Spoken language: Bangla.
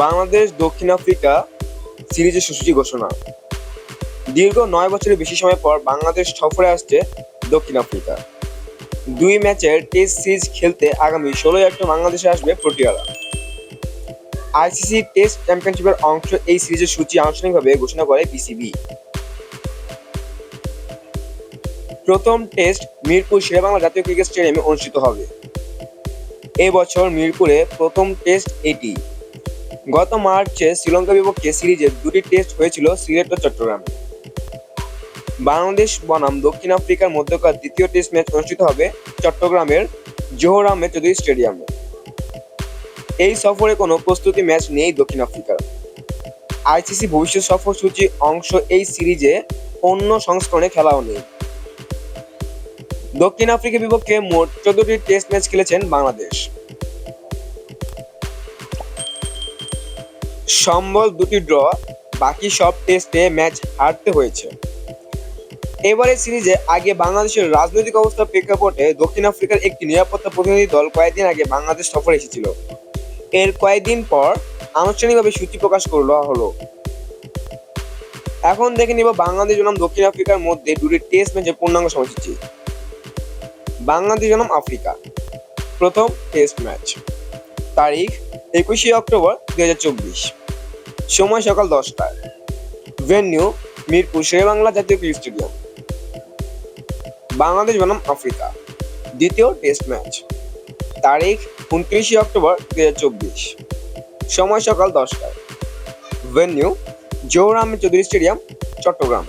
বাংলাদেশ দক্ষিণ আফ্রিকা সিরিজের সূচি ঘোষণা। দীর্ঘ ৯ বছরের বেশি সময় পর বাংলাদেশ সফরে আসছে দক্ষিণ আফ্রিকা। ২ ম্যাচের টেস্ট সিরিজ খেলতে আগামী ১৬ই অক্টোবর বাংলাদেশে আসবে প্রোটিয়ারা। আইসিসি টেস্ট চ্যাম্পিয়নশিপের অংশ এই সিরিজের সূচি আনুষ্ঠানিকভাবে ঘোষণা করে বিসিবি। প্রথম টেস্ট মিরপুর শেরেবাংলা জাতীয় ক্রিকেট স্টেডিয়ামে অনুষ্ঠিত হবে। এবছর মিরপুরে প্রথম টেস্ট এটি। গত মার্চে শ্রীলঙ্কা বিপক্ষে সিরিজের ২টি টেস্ট হয়েছিল সিলেট ও চট্টগ্রামে। বাংলাদেশ বনাম দক্ষিণ আফ্রিকার মধ্যকার দ্বিতীয় টেস্ট ম্যাচ অনুষ্ঠিত হবে চট্টগ্রামের জোহর আহমেদ চৌধুরী স্টেডিয়ামে। এই সফরে কোনো প্রস্তুতি ম্যাচ নেই দক্ষিণ আফ্রিকার। আইসিসি ভবিষ্যৎ সফর সূচি অংশ এই সিরিজে অন্য সংস্করণে খেলাও নেই। দক্ষিণ আফ্রিকার বিপক্ষে মোট ১৪টি টেস্ট ম্যাচ খেলেছেন বাংলাদেশ। সম্বল ২টি ড্র, বাকি সব টেস্টে ম্যাচ হারতে হয়েছে। এবারের সিরিজে আগে বাংলাদেশের রাজনৈতিক অবস্থার প্রেক্ষাপটে দক্ষিণ আফ্রিকার একটি নিরাপত্তা প্রতিনিধি দল কয়েকদিন আগে বাংলাদেশ সফরে এসেছিল। এর কয়েকদিন পর আনুষ্ঠানিকভাবে সূচি প্রকাশ করা হলো। এখন দেখে নিব বাংলাদেশ বনাম দক্ষিণ আফ্রিকার মধ্যে ২টি টেস্ট ম্যাচের পূর্ণাঙ্গ সময়সূচি। বাংলাদেশ বনাম আফ্রিকা প্রথম টেস্ট ম্যাচ, তারিখ ২১শে অক্টোবর ২০২৪, সময় সকাল ১০টায়, ভেন্যু মিরপুর শেরেবাংলা জাতীয় ক্রিকেট স্টেডিয়াম। বাংলাদেশ বনাম আফ্রিকা দ্বিতীয় টেস্ট ম্যাচ, তারিখ ২৯শে অক্টোবর ২০২৪, সময় সকাল ১০টায়, ভেন্যু জোহর আহমেদ চৌধুরী স্টেডিয়াম, চট্টগ্রাম।